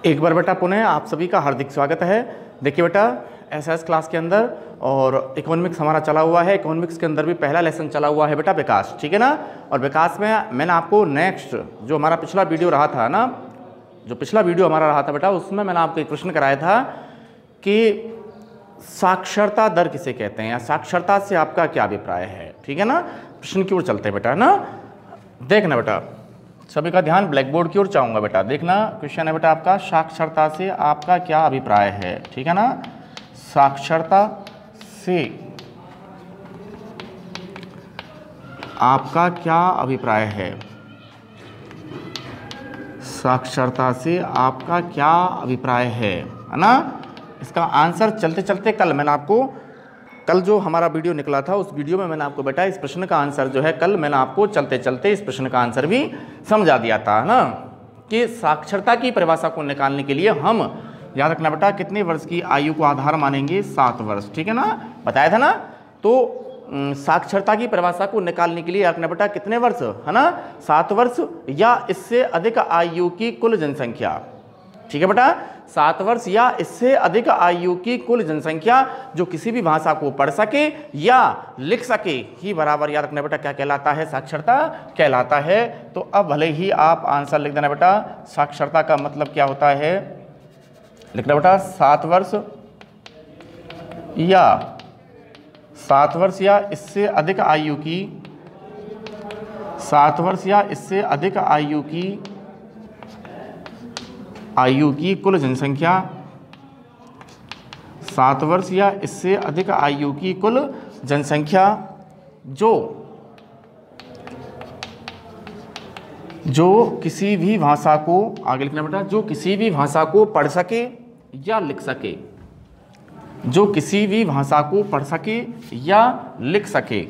एक बार बेटा पुनः आप सभी का हार्दिक स्वागत है। देखिए बेटा एसएस क्लास के अंदर और इकोनॉमिक्स हमारा चला हुआ है। इकोनॉमिक्स के अंदर भी पहला लेसन चला हुआ है बेटा विकास, ठीक है ना। और विकास में मैंने आपको नेक्स्ट जो हमारा पिछला वीडियो रहा था ना, जो पिछला वीडियो हमारा रहा था बेटा, उसमें मैंने आपको एक प्रश्न कराया था कि साक्षरता दर किसे कहते हैं या साक्षरता से आपका क्या अभिप्राय है, ठीक है ना। प्रश्न की ओर चलते हैं बेटा ना। देखना बेटा सभी का ध्यान ब्लैक बोर्ड की ओर चाहूँगा बेटा। देखना क्वेश्चन है बेटा आपका, साक्षरता से आपका क्या अभिप्राय है, ठीक है ना। साक्षरता से आपका क्या अभिप्राय है, साक्षरता से आपका क्या अभिप्राय है ना। इसका आंसर चलते चलते कल मैंने आपको, कल जो हमारा वीडियो निकला था उस वीडियो में मैंने आपको बेटा इस प्रश्न का आंसर जो है कल मैंने आपको चलते चलते इस प्रश्न का आंसर भी समझा दिया था ना, कि साक्षरता की परिभाषा को निकालने के लिए हम याद रखना बेटा कितने वर्ष की आयु को आधार मानेंगे, 7 वर्ष, ठीक है ना, बताया था ना। तो साक्षरता की परिभाषा को निकालने के लिए याद रखना बेटा कितने वर्ष है ना, 7 वर्ष या इससे अधिक आयु की कुल जनसंख्या, ठीक है बेटा। 7 वर्ष या इससे अधिक आयु की कुल जनसंख्या जो किसी भी भाषा को पढ़ सके या लिख सके ही बराबर याद रखना बेटा क्या कहलाता है, साक्षरता कहलाता है। तो अब भले ही आप आंसर लिख देना बेटा, साक्षरता का मतलब क्या होता है, लिखना बेटा 7 वर्ष या 7 वर्ष या इससे अधिक आयु की, 7 वर्ष या इससे अधिक आयु की कुल जनसंख्या, 7 वर्ष या इससे अधिक आयु की कुल जनसंख्या जो किसी भी भाषा को, आगे लिखना बेटा, जो किसी भी भाषा को पढ़ सके या लिख सके, जो किसी भी भाषा को पढ़ सके या लिख सके,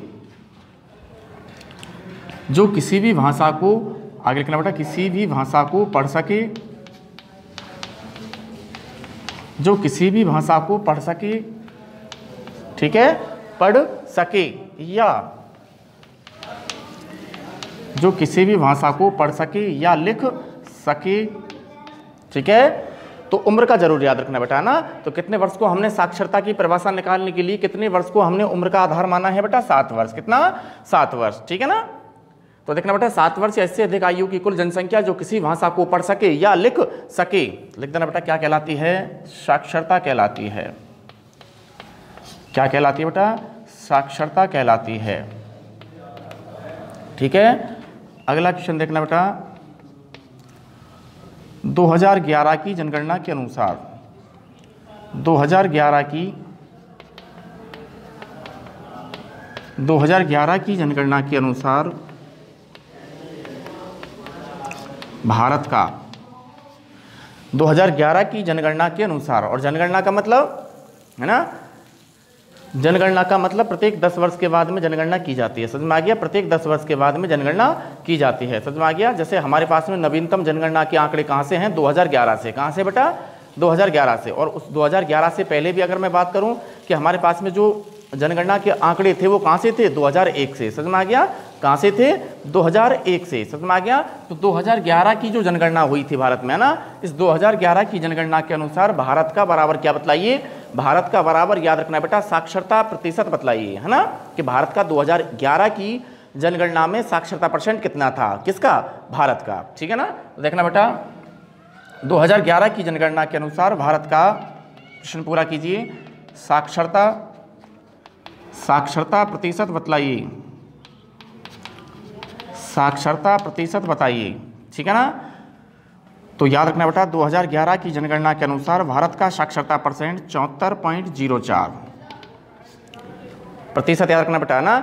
जो किसी भी भाषा को, आगे लिखना बेटा, किसी भी भाषा को पढ़ सके, जो किसी भी भाषा को पढ़ सके, ठीक है, पढ़ सके या जो किसी भी भाषा को पढ़ सके या लिख सके, ठीक है। तो उम्र का जरूर याद रखना बेटा ना। तो कितने वर्ष को हमने साक्षरता की परिभाषा निकालने के लिए कितने वर्ष को हमने उम्र का आधार माना है बेटा, 7 वर्ष, कितना, 7 वर्ष, ठीक है ना। तो देखना बेटा 7 वर्ष या इससे अधिक आयु की कुल जनसंख्या जो किसी भाषा को पढ़ सके या लिख सके, लिख देना बेटा क्या कहलाती है, साक्षरता कहलाती है। क्या कहलाती है बेटा, साक्षरता कहलाती है, ठीक है। अगला क्वेश्चन देखना बेटा, 2011 की जनगणना के अनुसार, 2011 की जनगणना के अनुसार भारत का, 2011 की जनगणना के अनुसार, और जनगणना का मतलब है ना, जनगणना का मतलब प्रत्येक 10 वर्ष के बाद में जनगणना की जाती है, समझ में आ गया। प्रत्येक 10 वर्ष के बाद में जनगणना की जाती है, समझ में आ गया। जैसे हमारे पास में नवीनतम जनगणना के आंकड़े कहाँ से हैं, 2011 से। कहाँ से बेटा, 2011 से। और उस 2011 से पहले भी अगर मैं बात करूँ कि हमारे पास में जो जनगणना के आंकड़े थे वो कहाँ से थे, 2001 से, समझ में आ गया। कहाँ से थे, 2001 से, समझ में आ गया। तो 2011 की जो जनगणना हुई थी भारत में ना, इस 2011 की जनगणना के अनुसार भारत का बराबर क्या बतलाइए, भारत का बराबर याद रखना बेटा साक्षरता प्रतिशत बतलाइए, है ना, कि भारत का 2011 की जनगणना में साक्षरता परसेंट कितना था, किसका, भारत का, ठीक है ना। तो देखना बेटा 2011 की जनगणना के अनुसार भारत का, प्रश्न पूरा कीजिए, साक्षरता प्रतिशत बतलाइए, साक्षरता प्रतिशत बताइए, ठीक है ना। तो याद रखना बेटा 2011 की जनगणना के अनुसार भारत का साक्षरता परसेंट 74.04 प्रतिशत, याद रखना बेटा ना।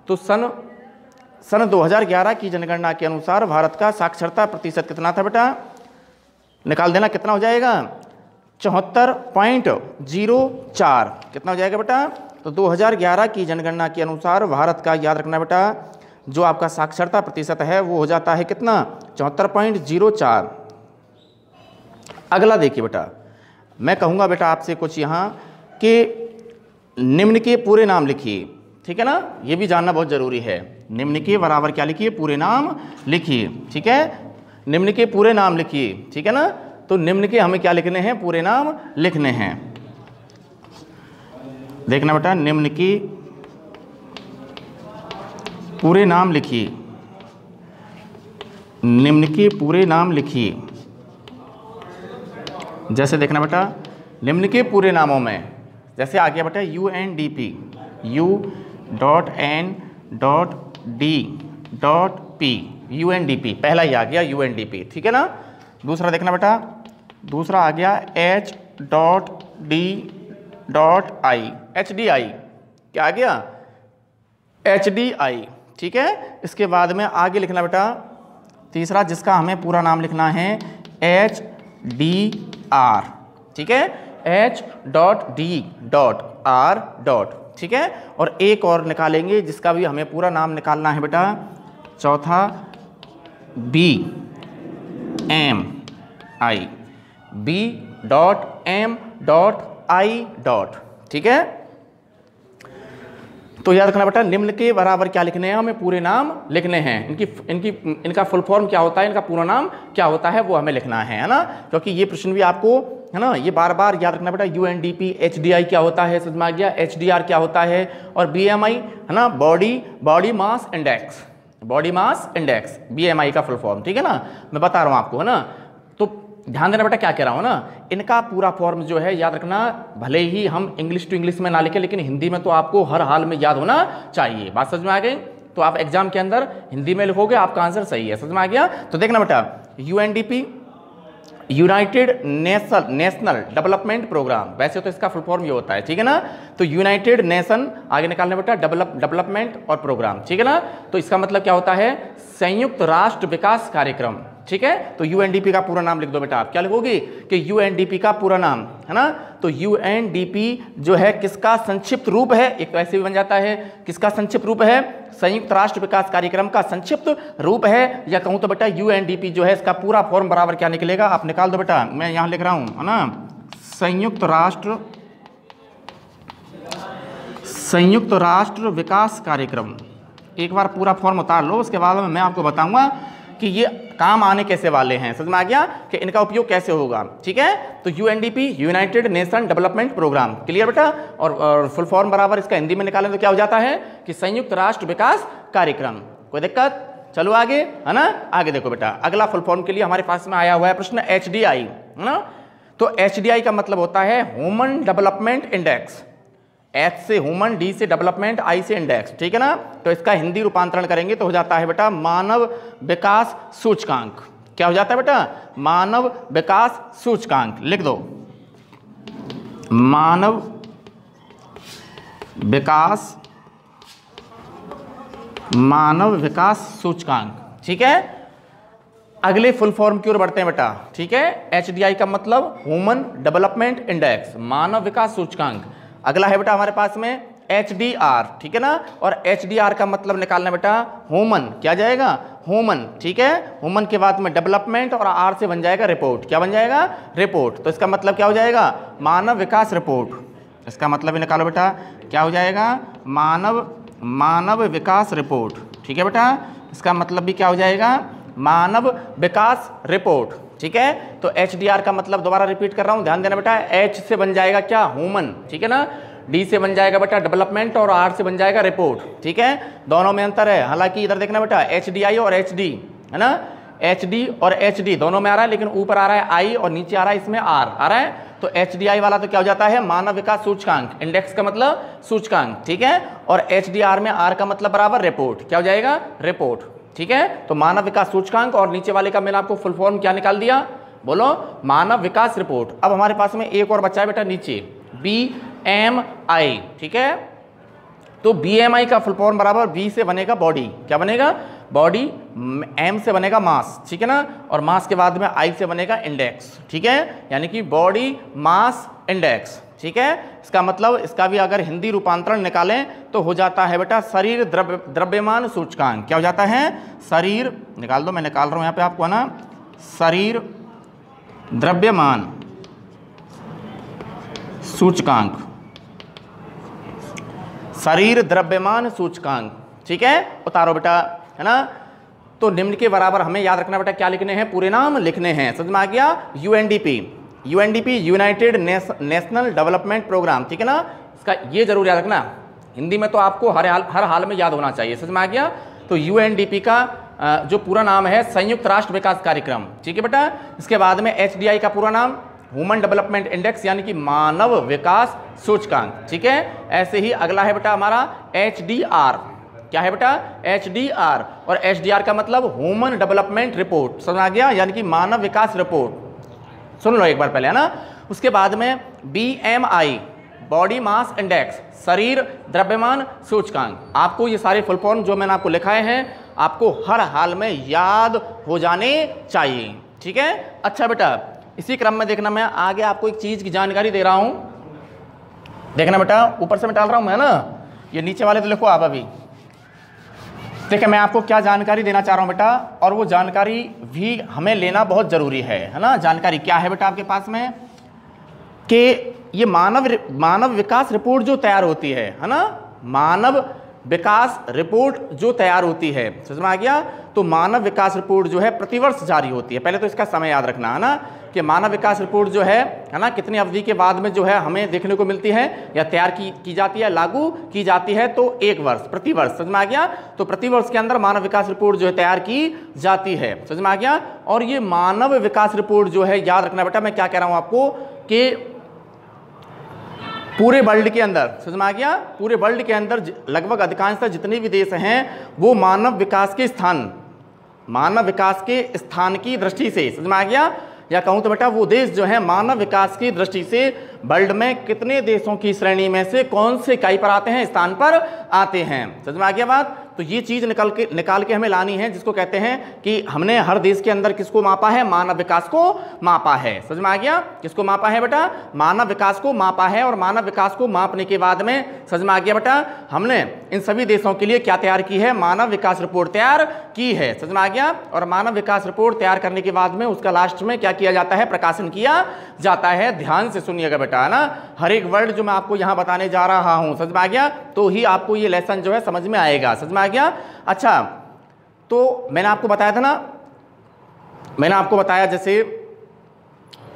तो सन 2011 की जनगणना के अनुसार भारत का साक्षरता प्रतिशत कितना था बेटा, निकाल देना, कितना हो जाएगा, 74.04, कितना हो जाएगा बेटा। तो 2011 की जनगणना के अनुसार भारत का, याद रखना बेटा, जो आपका साक्षरता प्रतिशत है वो हो जाता है कितना, 74.04। अगला देखिए बेटा, मैं कहूँगा बेटा आपसे कुछ यहाँ कि निम्न के पूरे नाम लिखिए, ठीक है ना, ये भी जानना बहुत ज़रूरी है। निम्न के बराबर क्या लिखिए, पूरे नाम लिखिए, ठीक है, निम्न के पूरे नाम लिखिए, ठीक है ना। तो निम्न के हमें क्या लिखने हैं, पूरे नाम लिखने हैं। देखना बेटा, निम्न की पूरे नाम लिखिए, निम्न के पूरे नाम लिखिए। जैसे देखना बेटा, निम्न के पूरे नामों में जैसे आ गया बेटा UNDP, U.N.D.P, UNDP पहला ही आ गया UNDP, ठीक है ना। दूसरा देखना बेटा, दूसरा आ गया H.D.I, HDI क्या आ गया, HDI, ठीक है। इसके बाद में आगे लिखना बेटा तीसरा, जिसका हमें पूरा नाम लिखना है HDR, ठीक है, H.D.R. ठीक है। और एक और निकालेंगे जिसका भी हमें पूरा नाम निकालना है बेटा, चौथा BMI, B.M.I. ठीक है। तो याद रखना बेटा, निम्न के बराबर क्या लिखने हैं, हमें पूरे नाम लिखने हैं। इनका फुल फॉर्म क्या होता है, इनका पूरा नाम क्या होता है, वो हमें लिखना है ना। क्योंकि ये प्रश्न भी आपको है ना, ये बार बार याद रखना बेटा। UNDP, HDI क्या होता है, समझ में आ गया, HDR क्या होता है, और BMI है ना, body mass index, body mass index BMI का फुल फॉर्म, ठीक है ना। मैं बता रहा हूँ आपको है ना, तो ध्यान देना बेटा क्या कह रहा हूँ ना। इनका पूरा फॉर्म जो है याद रखना, भले ही हम इंग्लिश टू इंग्लिश में ना लिखें, लेकिन हिंदी में तो आपको हर हाल में याद होना चाहिए। बात समझ में आ गई। तो आप एग्जाम के अंदर हिंदी में लिखोगे, आपका आंसर सही है, समझ में आ गया। तो देखना बेटा, UNDP United National Development Programme, वैसे तो इसका फुल फॉर्म ये होता है, ठीक है ना। तो यूनाइटेड नेशन आगे निकालने बेटा, डेवलपमेंट और प्रोग्राम, ठीक है ना। तो इसका मतलब क्या होता है, संयुक्त राष्ट्र विकास कार्यक्रम, ठीक है। तो UNDP का पूरा नाम लिख दो बेटा। आप क्या लिखोगे कि UNDP का पूरा नाम है ना। तो UNDP जो है किसका संक्षिप्त रूप है, एक तो ऐसे भी बन जाता है, किसका संक्षिप्त रूप है, संयुक्त राष्ट्र विकास कार्यक्रम का संक्षिप्त रूप है। या कहूं तो बेटा UNDP जो है इसका पूरा फॉर्म बराबर क्या निकलेगा, आप निकाल दो बेटा। मैं यहां लिख रहा हूं है ना, संयुक्त राष्ट्र विकास कार्यक्रम। एक बार पूरा फॉर्म उतार लो, उसके बाद में मैं आपको बताऊंगा कि ये काम आने कैसे वाले हैं, समझ में आ गया कि इनका उपयोग कैसे होगा, ठीक है। तो UNDP United Nation Development Programme, clear बेटा। और फुल फॉर्म बराबर इसका हिंदी में निकालें तो क्या हो जाता है कि संयुक्त राष्ट्र विकास कार्यक्रम। कोई दिक्कत, चलो आगे है ना। आगे देखो बेटा, अगला फुल फॉर्म के लिए हमारे पास में आया हुआ है प्रश्न HDI है ना। तो HDI का मतलब होता है ह्यूमन डेवलपमेंट इंडेक्स। H से ह्यूमन, D से डेवलपमेंट, I से इंडेक्स, ठीक है ना। तो इसका हिंदी रूपांतरण करेंगे तो हो जाता है बेटा मानव विकास सूचकांक। क्या हो जाता है बेटा, मानव विकास सूचकांक। लिख दो, मानव विकास सूचकांक, ठीक है। अगले फुल फॉर्म की ओर बढ़ते हैं बेटा, ठीक है। HDI का मतलब ह्यूमन डेवलपमेंट इंडेक्स, मानव विकास सूचकांक। अगला है बेटा हमारे पास में HDR, ठीक है ना। और HDR का मतलब निकालना बेटा ह्यूमन, क्या जाएगा, ह्यूमन, ठीक है। ह्यूमन के बाद में डेवलपमेंट और R से बन जाएगा रिपोर्ट। क्या बन जाएगा, रिपोर्ट। तो इसका मतलब क्या हो जाएगा, मानव विकास रिपोर्ट। इसका मतलब भी निकालो बेटा, क्या हो जाएगा, मानव विकास रिपोर्ट, ठीक है बेटा। इसका मतलब भी क्या हो जाएगा, मानव विकास रिपोर्ट, ठीक है। तो HDR का मतलब दोबारा रिपीट कर रहा हूं, ध्यान देना बेटा। H से बन जाएगा क्या, ह्यूमन, ठीक है ना। D से बन जाएगा बेटा डेवलपमेंट और R से बन जाएगा रिपोर्ट, ठीक है। दोनों में अंतर है, हालांकि इधर देखना बेटा HDI और HD है ना। HD और HD दोनों में आ रहा है, लेकिन ऊपर आ रहा है I और नीचे आ रहा है इसमें R आ रहा है। तो HDI वाला तो क्या हो जाता है, मानव विकास सूचकांक, इंडेक्स का मतलब सूचकांक, ठीक है। और HDR में R का मतलब बराबर रिपोर्ट, क्या हो जाएगा, रिपोर्ट, ठीक है। तो मानव विकास सूचकांक और नीचे वाले का मैंने आपको फुल फॉर्म क्या निकाल दिया, बोलो, मानव विकास रिपोर्ट। अब हमारे पास में एक और बच्चा है बेटा नीचे, BMI, ठीक है। तो BMI का फुल फॉर्म बराबर B से बनेगा बॉडी, क्या बनेगा, बॉडी, M से बनेगा मास, ठीक है ना। और मास के बाद में I से बनेगा इंडेक्स, ठीक है। यानी कि बॉडी मास इंडेक्स, ठीक है। इसका मतलब इसका भी अगर हिंदी रूपांतरण निकालें तो हो जाता है बेटा शरीर द्रव्यमान सूचकांक। क्या हो जाता है, शरीर, निकाल दो, मैं निकाल रहा हूं यहां पे आपको है ना, शरीर द्रव्यमान सूचकांक, शरीर द्रव्यमान सूचकांक, ठीक है। उतारो बेटा है ना। तो निम्न के बराबर हमें याद रखना बेटा क्या लिखने हैं, पूरे नाम लिखने हैं। समझ में आ गया? UNDP, UNDP United National Development Programme, ठीक है ना, इसका ये जरूर याद रखना, हिंदी में तो आपको हर हाल में याद होना चाहिए। समझ में आ गया? तो यूएनडीपी का जो पूरा नाम है संयुक्त राष्ट्र विकास कार्यक्रम, ठीक है बेटा। इसके बाद में एचडीआई का पूरा नाम ह्यूमन डेवलपमेंट इंडेक्स यानी कि मानव विकास सूचकांक, ठीक है। ऐसे ही अगला है बेटा हमारा एचडीआर, क्या है बेटा? एचडीआर, और एचडीआर का मतलब ह्यूमन डेवलपमेंट रिपोर्ट, समझ आ गया, यानी कि मानव विकास रिपोर्ट, सुन लो एक बार पहले, है ना। उसके बाद में बीएमआई, बॉडी मास इंडेक्स, शरीर द्रव्यमान सूचकांक। आपको ये सारे फुल फॉर्म जो मैंने आपको लिखाए हैं आपको हर हाल में याद हो जाने चाहिए, ठीक है। अच्छा बेटा, इसी क्रम में देखना, मैं आगे आपको एक चीज की जानकारी दे रहा हूं, देखना बेटा, ऊपर से मैं डाल रहा हूं मैं ना, ये नीचे वाले तो लिखो आप अभी। देखिए मैं आपको क्या जानकारी देना चाह रहा हूं बेटा, और वो जानकारी भी हमें लेना बहुत जरूरी है ना। जानकारी क्या है बेटा आपके पास में, कि ये मानव विकास रिपोर्ट जो तैयार होती है ना, मानव विकास रिपोर्ट जो तैयार होती है, समझ में आ गया। तो मानव विकास रिपोर्ट जो है प्रतिवर्ष जारी होती है। पहले तो इसका समय याद रखना, है ना, कि मानव विकास रिपोर्ट जो है ना, कितनी अवधि के बाद में जो है हमें देखने को मिलती है या तैयार की जाती है, लागू की जाती है, तो 1 वर्ष, प्रतिवर्ष, समझ में आ गया। तो प्रतिवर्ष के अंदर मानव विकास रिपोर्ट जो है तैयार की जाती है, समझ में आ गया। और ये मानव विकास रिपोर्ट जो है, याद रखना बेटा मैं क्या कह रहा हूं आपको, कि पूरे वर्ल्ड के अंदर, समझ में आ गया, पूरे वर्ल्ड के अंदर लगभग अधिकांशतः जितने भी देश हैं वो मानव विकास के स्थान की दृष्टि से, समझ में आ गया, या कहूँ तो बेटा वो देश जो है मानव विकास की दृष्टि से वर्ल्ड में कितने देशों की श्रेणी में से कौन से इकाई पर आते हैं, स्थान पर आते हैं। समझ में आ गया बात? तो ये चीज़ निकाल के हमें लानी है, जिसको कहते हैं कि हमने हर देश के अंदर किसको मापा है, मानव विकास को मापा है। समझ में आ गया? किसको मापा है बेटा? मानव विकास को मापा है। और मानव विकास को मापने के बाद में, समझ में आ गया बेटा, हमने इन सभी देशों के लिए क्या तैयार की है, मानव विकास रिपोर्ट तैयार की है। समझ में आ गया? और मानव विकास रिपोर्ट तैयार करने के बाद में उसका लास्ट में क्या किया जाता है, प्रकाशन किया जाता है। ध्यान से सुनिएगा बेटा, है ना, हर एक वर्ड जो मैं आपको यहाँ बताने जा रहा हूँ, समझ में आ गया, तो ही आपको ये लेसन जो है समझ में आएगा। समझ में आ गया? अच्छा, तो मैंने आपको बताया था ना, मैंने आपको बताया जैसे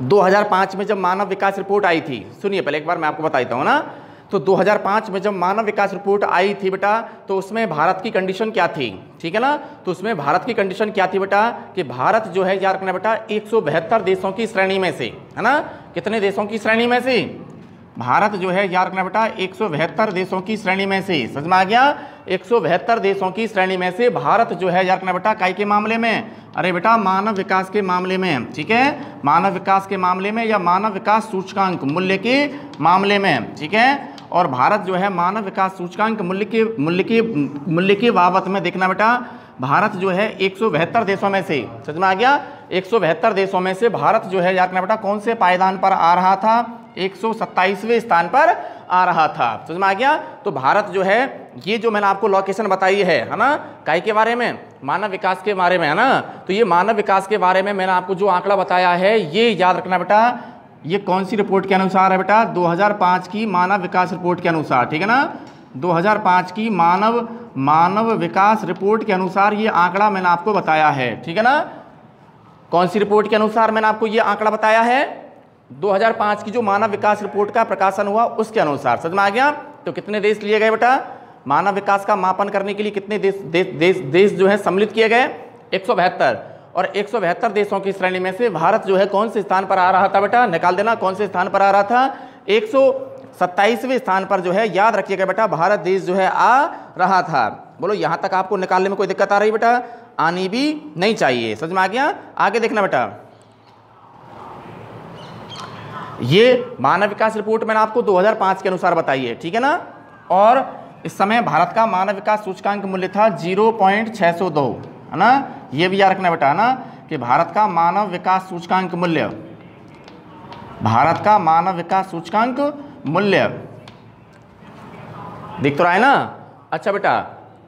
2005 में जब मानव विकास रिपोर्ट आई थी, सुनिए पहले एक बार मैं आपको बताता हूँ ना। तो 2005 में जब मानव विकास रिपोर्ट आई थी बेटा, तो उसमें भारत की कंडीशन क्या थी, ठीक है ना। तो उसमें भारत की कंडीशन क्या थी बेटा, कि भारत जो है याद रखना बेटा 172 देशों की श्रेणी में से, है ना, कितने देशों की श्रेणी में से, भारत जो है याद रखना बेटा 172 देशों की श्रेणी में से, समझ में आ गया, 172 देशों की श्रेणी में से भारत जो है याद रखना बेटा काय के मामले में, अरे बेटा मानव विकास के मामले में, ठीक है, मानव विकास के मामले में या मानव विकास सूचकांक मूल्य के मामले में, ठीक है। और भारत जो है मानव विकास सूचकांक मूल्य के बाबत में देखना बेटा, भारत जो है 172 देशों में से, समझ में आ गया, 172 देशों में से भारत जो है याद रखना बेटा कौन से पायदान पर आ रहा था, 127वें स्थान पर आ रहा था। समझ में आ गया? तो भारत जो है, ये जो मैंने आपको लोकेशन बताई है ना, काय के बारे में, मानव विकास के बारे में, है ना। तो ये मानव विकास के बारे में मैंने आपको जो आंकड़ा बताया है, ये याद रखना बेटा, ये कौन सी रिपोर्ट के अनुसार है बेटा, 2005 की मानव विकास रिपोर्ट के अनुसार, ठीक है ना, 2005 की मानव विकास रिपोर्ट के अनुसार ये आंकड़ा मैंने आपको बताया है, ठीक है ना। कौन सी रिपोर्ट के अनुसार मैंने आपको ये आंकड़ा बताया है, 2005 की जो मानव विकास रिपोर्ट का प्रकाशन हुआ उसके अनुसार। समझ में आ गया? तो कितने देश लिए गए बेटा, मानव विकास का मापन करने के लिए कितने देश जो है सम्मिलित किए गए, 172, और 172 देशों की श्रेणी में से भारत जो है कौन से स्थान पर आ रहा था बेटा, निकाल देना, कौन से स्थान पर आ रहा था, 127वें स्थान पर जो है याद रखिएगा बेटा भारत देश जो है आ रहा था। बोलो यहाँ तक आपको निकालने में कोई दिक्कत आ रही बेटा? आनी भी नहीं चाहिए। समझ में आ गया? आगे देखना बेटा, ये मानव विकास रिपोर्ट मैंने आपको 2005 के अनुसार बताई है, ठीक है ना। और इस समय भारत का मानव विकास सूचकांक मूल्य था 0.602, है ना, ये भी याद रखना बेटा, है ना, कि भारत का मानव विकास सूचकांक मूल्य, भारत का मानव विकास सूचकांक मूल्य दिख तो रहा है ना। अच्छा बेटा,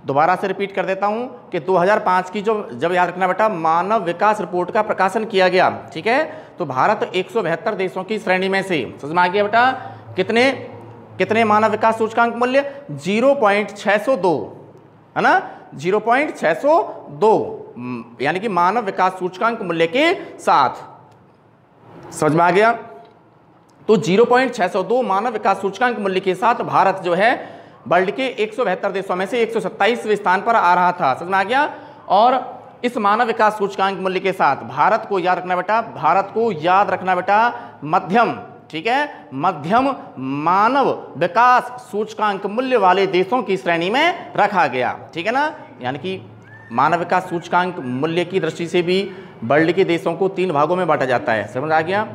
दोबारा से रिपीट कर देता हूं कि 2005 की जब याद रखना बेटा मानव विकास रिपोर्ट का प्रकाशन किया गया, ठीक है, तो भारत 172 देशों की श्रेणी में से, समझ में आ गया बेटा, कितने मानव विकास सूचकांक मूल्य, 0.602, है ना, 0.602 यानी कि मानव विकास सूचकांक मूल्य के साथ। समझ में आ गया? तो 0.602 मानव विकास सूचकांक मूल्य के साथ भारत जो है वर्ल्ड के 172 देशों में से 127वें स्थान पर आ रहा था। समझ में आ गया? और इस मानव विकास सूचकांक मूल्य के साथ भारत को याद रखना बेटा, भारत को याद रखना बेटा मध्यम, ठीक है, मध्यम मानव विकास सूचकांक मूल्य वाले देशों की श्रेणी में रखा गया। ठीक है ना? यानी कि मानव विकास सूचकांक मूल्य की दृष्टि से भी वर्ल्ड के देशों को 3 भागों में बांटा जाता है। समझ आ गया?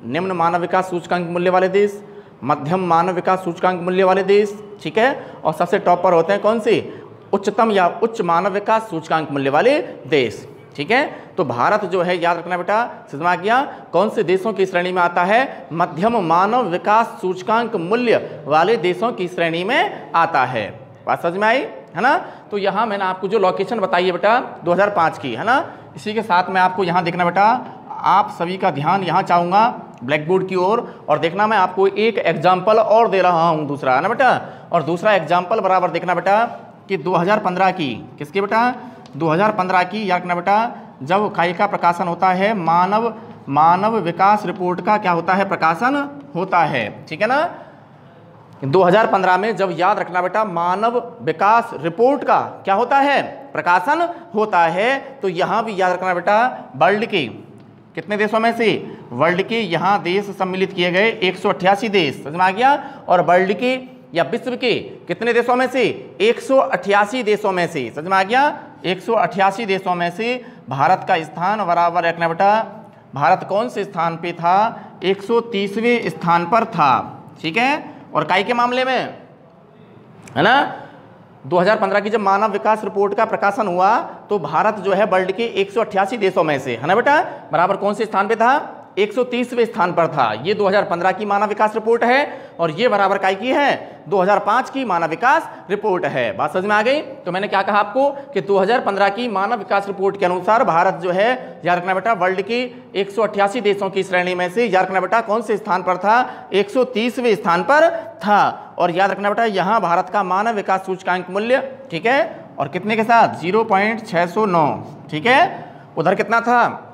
निम्न मानव विकास सूचकांक मूल्य वाले देश, मध्यम मानव विकास सूचकांक मूल्य वाले देश, ठीक है, और सबसे टॉप पर होते हैं कौन से? उच्चतम या उच्च मानव विकास सूचकांक मूल्य वाले देश। ठीक है, तो भारत जो है याद रखना बेटा, समझ आ गया, कौन से देशों की श्रेणी में आता है? मध्यम मानव विकास सूचकांक मूल्य वाले देशों की श्रेणी में आता है। बात समझ में आई है ना? तो यहाँ मैंने आपको जो लोकेशन बताई है बेटा 2005 की, है ना, इसी के साथ मैं आपको यहाँ देखना बेटा, आप सभी का ध्यान यहाँ चाहूँगा ब्लैक बोर्ड की ओर, और देखना मैं आपको एक एग्जाम्पल और दे रहा हूँ दूसरा, है ना बेटा, और दूसरा एग्जाम्पल बराबर देखना बेटा कि 2015 की, किसकी बेटा? 2015 की याद रखना बेटा, जब काई का प्रकाशन होता है, मानव विकास रिपोर्ट का क्या होता है? प्रकाशन होता है। ठीक है ना? 2015 में जब याद रखना बेटा मानव विकास रिपोर्ट का क्या होता है? प्रकाशन होता है। तो यहाँ भी याद रखना बेटा वर्ल्ड के कितने देशों में से? वर्ल्ड के यहाँ देश सम्मिलित किए गए 188 देश। समझ में आ गया? और वर्ल्ड के या विश्व के कितने देशों में से? 188 देशों में से। समझ में आ गया? 188 देशों में से भारत का स्थान बराबर रखना बेटा, भारत कौन से स्थान पे था? 130वें स्थान पर था। ठीक है, और काई के मामले में, है ना, 2015 की जब मानव विकास रिपोर्ट का प्रकाशन हुआ तो भारत जो है वर्ल्ड के 188 देशों में से, है ना बेटा, बराबर कौन से स्थान पे था? 130वें स्थान पर था। ये 2015 की मानव विकास रिपोर्ट है, और ये बराबर काय की है? 2005 की मानव विकास रिपोर्ट है। बात समझ में आ गई? तो मैंने क्या कहा आपको कि 2015 की मानव विकास रिपोर्ट के अनुसार भारत जो है याद रखना बेटा वर्ल्ड के 188 देशों की श्रेणी में से याद रखना बेटा कौन से स्थान पर था? 130वें स्थान पर था। और याद रखना बेटा यहाँ भारत का मानव विकास सूचकांक मूल्य, ठीक है, और कितने के साथ? 0.609। ठीक है, उधर कितना था?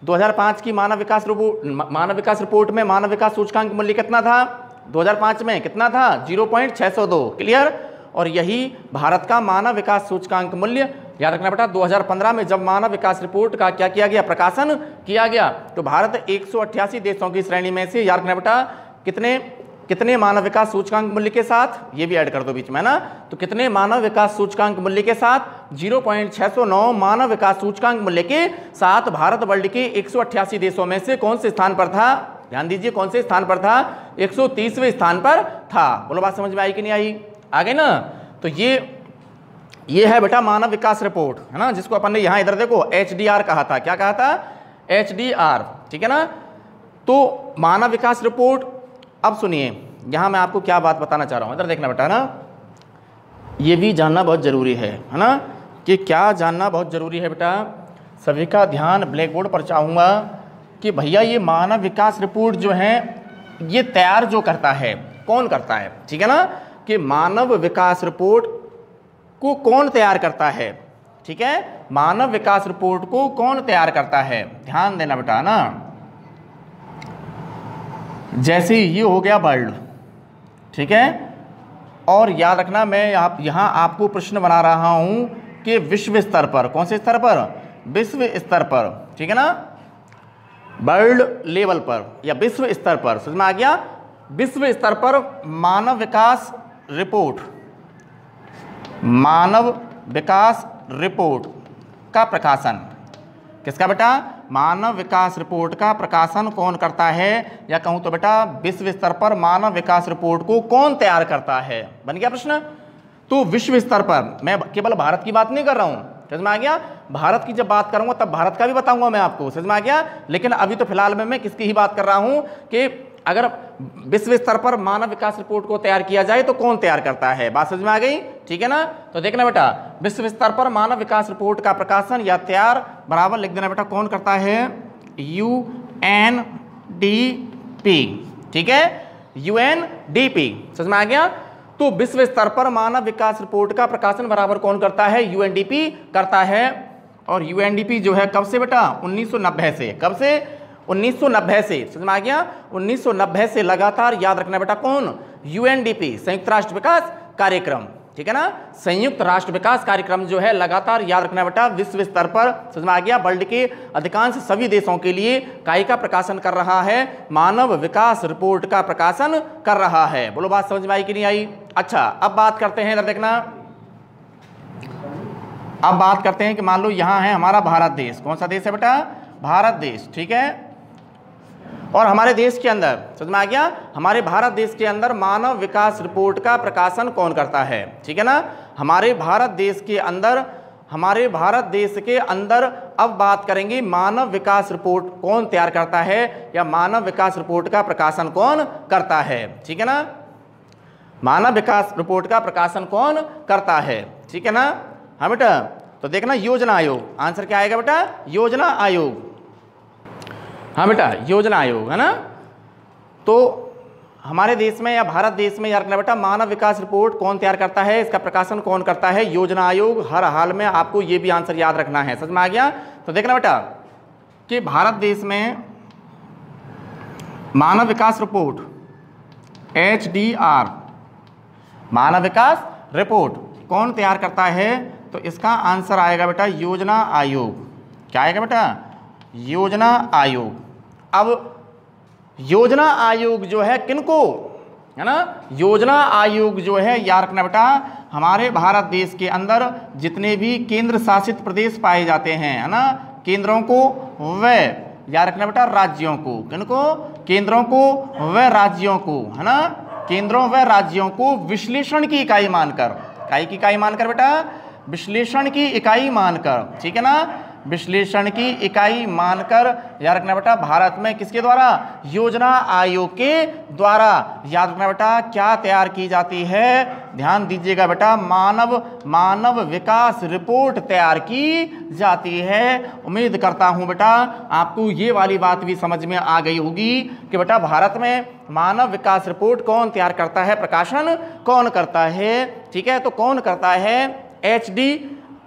2005 की मानव विकास रिपोर्ट में मानव विकास सूचकांक मूल्य कितना था? 2005 में कितना था? 0.602। क्लियर? और यही भारत का मानव विकास सूचकांक मूल्य याद रखना बेटा 2015 में जब मानव विकास रिपोर्ट का क्या किया गया? प्रकाशन किया गया, तो भारत 188 देशों की श्रेणी में से याद रखना बेटा कितने मानव विकास सूचकांक मूल्य के साथ? ये भी ऐड कर दो बीच में ना, तो कितने मानव विकास सूचकांक मूल्य के साथ? 0.609 मानव विकास सूचकांक मूल्य के साथ भारत वर्ल्ड के 188 देशों में से कौन से स्थान पर था? ध्यान दीजिए, कौन से स्थान पर था? 130वें स्थान पर था। बोलो बात समझ में आई कि नहीं आई? आ गई ना? तो ये है बेटा मानव विकास रिपोर्ट, है ना, जिसको अपन ने यहाँ इधर देखो HDR कहा था। क्या कहा था? HDR। ठीक है ना? तो मानव विकास रिपोर्ट, अब सुनिए यहाँ मैं आपको क्या बात बताना चाह रहा हूँ, इधर देखना बेटा ना, ये भी जानना बहुत ज़रूरी है ना, कि क्या जानना बहुत ज़रूरी है बेटा। सभी का ध्यान ब्लैक बोर्ड पर चाहूँगा कि भैया ये मानव विकास रिपोर्ट जो है ये तैयार जो करता है, कौन करता है? ठीक है ना, कि मानव विकास रिपोर्ट को कौन तैयार करता है? ठीक है, मानव विकास रिपोर्ट को कौन तैयार करता है? ध्यान देना बेटा ना, जैसे ये हो गया वर्ल्ड, ठीक है, और याद रखना मैं यहाँ आपको प्रश्न बना रहा हूँ कि विश्व स्तर पर, कौन से स्तर पर? विश्व स्तर पर। ठीक है ना, वर्ल्ड लेवल पर या विश्व स्तर पर। समझ में आ गया? विश्व स्तर पर मानव विकास रिपोर्ट का प्रकाशन किसका बेटा? मानव विकास रिपोर्ट का प्रकाशन कौन करता है? या कहूँ तो बेटा विश्व स्तर पर मानव विकास रिपोर्ट को कौन तैयार करता है? बन गया प्रश्न? तो विश्व स्तर पर, मैं केवल भारत की बात नहीं कर रहा हूँ, समझ में आ गया? भारत की जब बात करूँगा तब भारत का भी बताऊँगा मैं आपको, समझ में आ गया? लेकिन अभी तो फिलहाल में मैं किसकी ही बात कर रहा हूँ कि अगर विश्व स्तर पर मानव विकास रिपोर्ट को तैयार किया जाए तो कौन तैयार करता है? बात समझ में आ गई? ठीक है ना? तो देखना बेटा विश्व स्तर पर मानव विकास रिपोर्ट का प्रकाशन या तैयार बराबर लिख देना बेटा कौन करता है? UNDP। ठीक है, UNDP। समझ में आ गया? तो विश्व स्तर पर मानव विकास रिपोर्ट का प्रकाशन बराबर कौन करता है? यूएनडीपी करता है। और यूएनडीपी जो है कब से बेटा? 1990 से। कब से? 1990 से। समझ में आ गया? 1990 से लगातार याद रखना बेटा, कौन? यूएनडीपी, संयुक्त राष्ट्र विकास कार्यक्रम, ठीक है ना। संयुक्त राष्ट्र विकास कार्यक्रम जो है लगातार याद रखना बेटा विश्व स्तर पर, समझ में आ गया, वर्ल्ड के अधिकांश सभी देशों के लिए काय का प्रकाशन कर रहा है? मानव विकास रिपोर्ट का प्रकाशन कर रहा है। बोलो बात समझ में आई कि नहीं आई? अच्छा, अब बात करते हैं, इधर देखना, अब बात करते हैं कि मान लो यहां है हमारा भारत देश। कौन सा देश है बेटा? भारत देश, ठीक है। और हमारे देश के अंदर, समझ में आ गया, हमारे भारत देश के अंदर मानव विकास रिपोर्ट का प्रकाशन कौन करता है? ठीक है ना। हमारे भारत देश के अंदर, हमारे भारत देश के अंदर अब बात करेंगे मानव विकास रिपोर्ट कौन तैयार करता है, या मानव विकास रिपोर्ट का प्रकाशन कौन करता है, ठीक है ना। मानव विकास रिपोर्ट का प्रकाशन कौन करता है, ठीक है ना। हाँ बेटा, तो देखना योजना आयोग, आंसर क्या आएगा बेटा? योजना आयोग। हाँ बेटा, योजना आयोग, है ना। तो हमारे देश में या भारत देश में याद रखना बेटा, मानव विकास रिपोर्ट कौन तैयार करता है, इसका प्रकाशन कौन करता है? योजना आयोग। हर हाल में आपको ये भी आंसर याद रखना है। समझ में आ गया? तो देखना बेटा कि भारत देश में मानव विकास रिपोर्ट HDR, मानव विकास रिपोर्ट कौन तैयार करता है? तो इसका आंसर आएगा बेटा योजना आयोग। क्या आएगा बेटा? योजना आयोग। अब योजना आयोग जो है किनको, है ना, योजना आयोग जो है याद रखना बेटा, हमारे भारत देश के अंदर जितने भी केंद्र शासित प्रदेश पाए जाते हैं, है ना, केंद्रों को व याद रखना बेटा राज्यों को, किनको? केंद्रों को व राज्यों को, है ना, केंद्रों व राज्यों को विश्लेषण की इकाई मानकर, काय की इकाई मानकर बेटा? विश्लेषण की इकाई मानकर, ठीक है ना, विश्लेषण की इकाई मानकर याद रखना बेटा भारत में किसके द्वारा? योजना आयोग के द्वारा याद रखना बेटा क्या तैयार की जाती है? ध्यान दीजिएगा बेटा, मानव विकास रिपोर्ट तैयार की जाती है। उम्मीद करता हूं बेटा आपको ये वाली बात भी समझ में आ गई होगी कि बेटा भारत में मानव विकास रिपोर्ट कौन तैयार करता है, प्रकाशन कौन करता है, ठीक है। तो कौन करता है?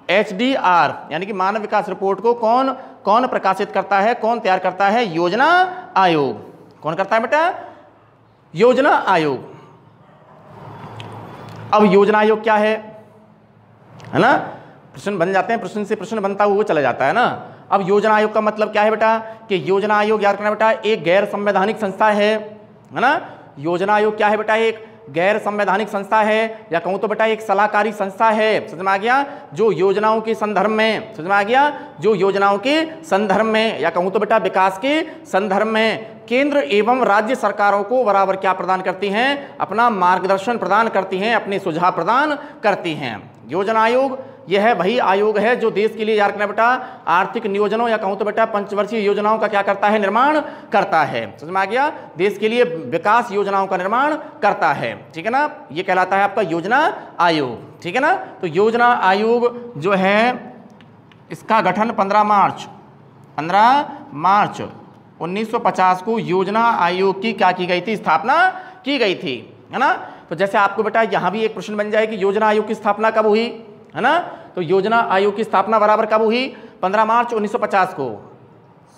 HDR यानी कि मानव विकास रिपोर्ट को कौन प्रकाशित करता है, कौन तैयार करता है? योजना आयोग। कौन करता है बेटा? योजना आयोग। अब योजना आयोग क्या है ना, प्रश्न बन जाते हैं, प्रश्न से प्रश्न बनता हुआ चला जाता है ना। अब योजना आयोग का मतलब क्या है बेटा? कि योजना आयोग याद रखना बेटा एक गैर संवैधानिक संस्था है ना। योजना आयोग क्या है बेटा? एक गैर संवैधानिक संस्था है, या कहूं तो बेटा एक सलाहकारी संस्था है। समझ में आ गया? जो योजनाओं के संदर्भ में, समझ में आ गया, जो योजनाओं के संदर्भ में, या कहूं तो बेटा विकास के संदर्भ में केंद्र एवं राज्य सरकारों को बराबर क्या प्रदान करती हैं? अपना मार्गदर्शन प्रदान करती हैं, अपने सुझाव प्रदान करती हैं। योजना आयोग यह है वही आयोग है जो देश के लिए याद रखना बेटा आर्थिक नियोजनों, या कहूं तो बेटा पंचवर्षीय योजनाओं का क्या करता है? निर्माण करता है। समझ में आ गया? देश के लिए विकास योजनाओं का निर्माण करता है, ठीक है ना। ये कहलाता है आपका योजना आयोग, ठीक है ना। तो योजना आयोग जो है इसका गठन 15 मार्च 1950 को योजना आयोग की क्या की गई थी? स्थापना की गई थी, है ना। तो जैसे आपको बेटा यहां भी एक प्रश्न बन जाए कि योजना आयोग की स्थापना कब हुई, है ना। तो योजना आयोग की स्थापना बराबर कब हुई? 15 मार्च 1950 को।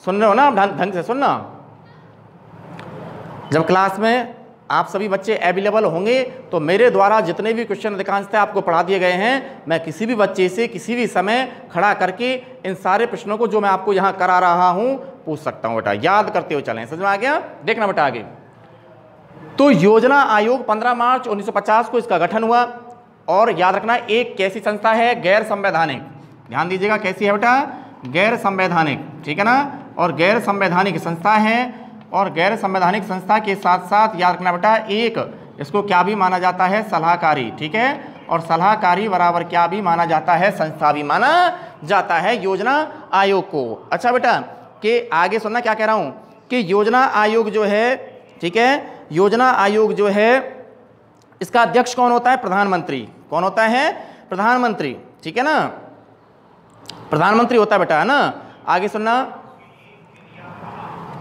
सुन रहे हो ना, ढंग से सुनना। जब क्लास में आप सभी बच्चे अवेलेबल होंगे तो मेरे द्वारा जितने भी क्वेश्चन अधिकांशतः आपको पढ़ा दिए गए हैं, मैं किसी भी बच्चे से किसी भी समय खड़ा करके इन सारे प्रश्नों को जो मैं आपको यहाँ करा रहा हूँ पूछ सकता हूँ बेटा। याद करते हुए चलें। समझ में आ गया? देखना बेटा आगे। तो योजना आयोग 15 मार्च 1950 को इसका गठन हुआ, और याद रखना एक कैसी संस्था है? गैर संवैधानिक। ध्यान दीजिएगा कैसी है बेटा? गैर संवैधानिक, ठीक है ना। और गैर संवैधानिक संस्था है, और गैर संवैधानिक संस्था के साथ साथ याद रखना बेटा एक इसको क्या भी माना जाता है? सलाहकारी, ठीक है। और सलाहकारी बराबर क्या भी माना जाता है? संस्था भी माना जाता है योजना आयोग को। अच्छा बेटा कि आगे सुनना क्या कह रहा हूं कि योजना आयोग जो है, ठीक है, योजना आयोग जो है इसका अध्यक्ष कौन होता है? प्रधानमंत्री। कौन होता है? प्रधानमंत्री, ठीक है ना, प्रधानमंत्री होता है बेटा, है ना। आगे सुनना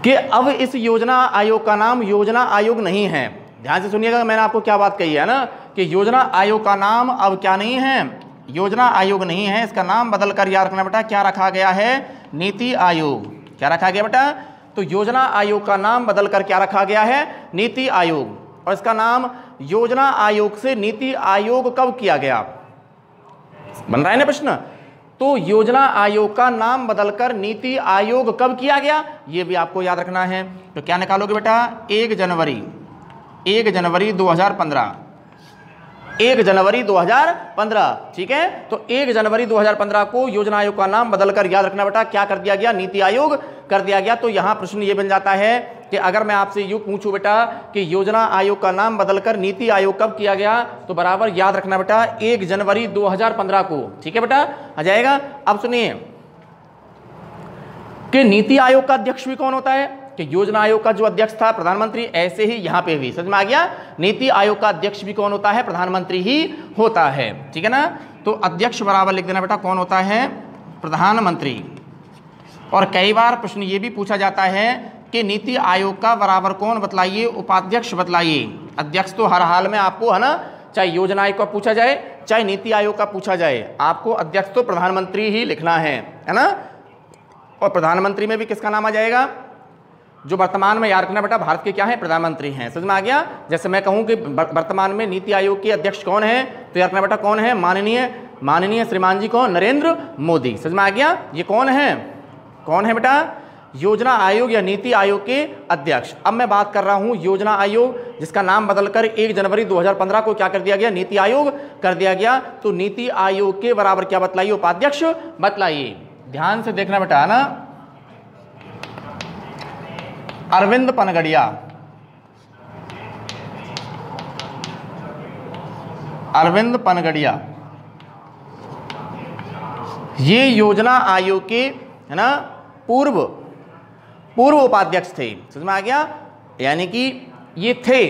कि अब इस योजना आयोग का नाम योजना आयोग नहीं है। ध्यान से सुनिएगा, मैंने आपको क्या बात कही है ना कि योजना आयोग का नाम अब क्या नहीं है, योजना आयोग नहीं है, इसका नाम बदलकर याद रखना बेटा क्या रखा गया है, नीति आयोग। क्या रखा गया बेटा, तो योजना आयोग का नाम बदलकर क्या रखा गया है, नीति आयोग। और इसका नाम योजना आयोग से नीति आयोग कब किया गया, बन रहा है ना प्रश्न। तो योजना आयोग का नाम बदलकर नीति आयोग कब किया गया, ये भी आपको याद रखना है। तो क्या निकालोगे बेटा, 1 जनवरी 2015, 1 जनवरी 2015, ठीक है। तो 1 जनवरी 2015 को योजना आयोग का नाम बदलकर याद रखना बेटा क्या कर दिया गया, नीति आयोग कर दिया गया। तो यहां प्रश्न ये बन जाता है कि अगर मैं आपसे यूं पूछूं बेटा कि योजना आयोग का नाम बदलकर नीति आयोग कब किया गया, तो बराबर याद रखना बेटा 1 जनवरी 2015 को, ठीक है बेटा, आ जाएगा। अब सुनिए कि नीति आयोग का अध्यक्ष भी कौन होता है, कि योजना आयोग का जो अध्यक्ष था प्रधानमंत्री, ऐसे ही यहां पे भी समझ में आ गया, नीति आयोग का अध्यक्ष भी कौन होता है, प्रधानमंत्री ही होता है, ठीक है ना। तो अध्यक्ष बराबर लिख देना बेटा कौन होता है, प्रधानमंत्री। और कई बार प्रश्न ये भी पूछा जाता है कि नीति आयोग का बराबर कौन बतलाइए, उपाध्यक्ष बतलाइए। अध्यक्ष तो हर हाल में आपको है ना, चाहे योजना आयोग का पूछा जाए चाहे नीति आयोग का पूछा जाए, आपको अध्यक्ष तो प्रधानमंत्री ही लिखना है ना। और प्रधानमंत्री में भी किसका नाम आ जाएगा, जो वर्तमान में याद रखना बेटा भारत के क्या है, प्रधानमंत्री हैं, समझ में आ गया। जैसे मैं कहूं कि वर्तमान में नीति आयोग के अध्यक्ष कौन है, तो याद रखना बेटा कौन है, माननीय श्रीमान जी कौन, नरेंद्र मोदी, समझ में आ गया। ये कौन है बेटा, योजना आयोग या नीति आयोग के अध्यक्ष। अब मैं बात कर रहा हूं योजना आयोग, जिसका नाम बदलकर 1 जनवरी 2015 को क्या कर दिया गया, नीति आयोग कर दिया गया। तो नीति आयोग के बराबर क्या बतलाइए, उपाध्यक्ष बतलाइए। ध्यान से देखना बेटा है ना, अरविंद पनगड़िया, ये योजना आयोग के है ना पूर्व उपाध्यक्ष थे, समझ में आ गया। यानी कि ये थे,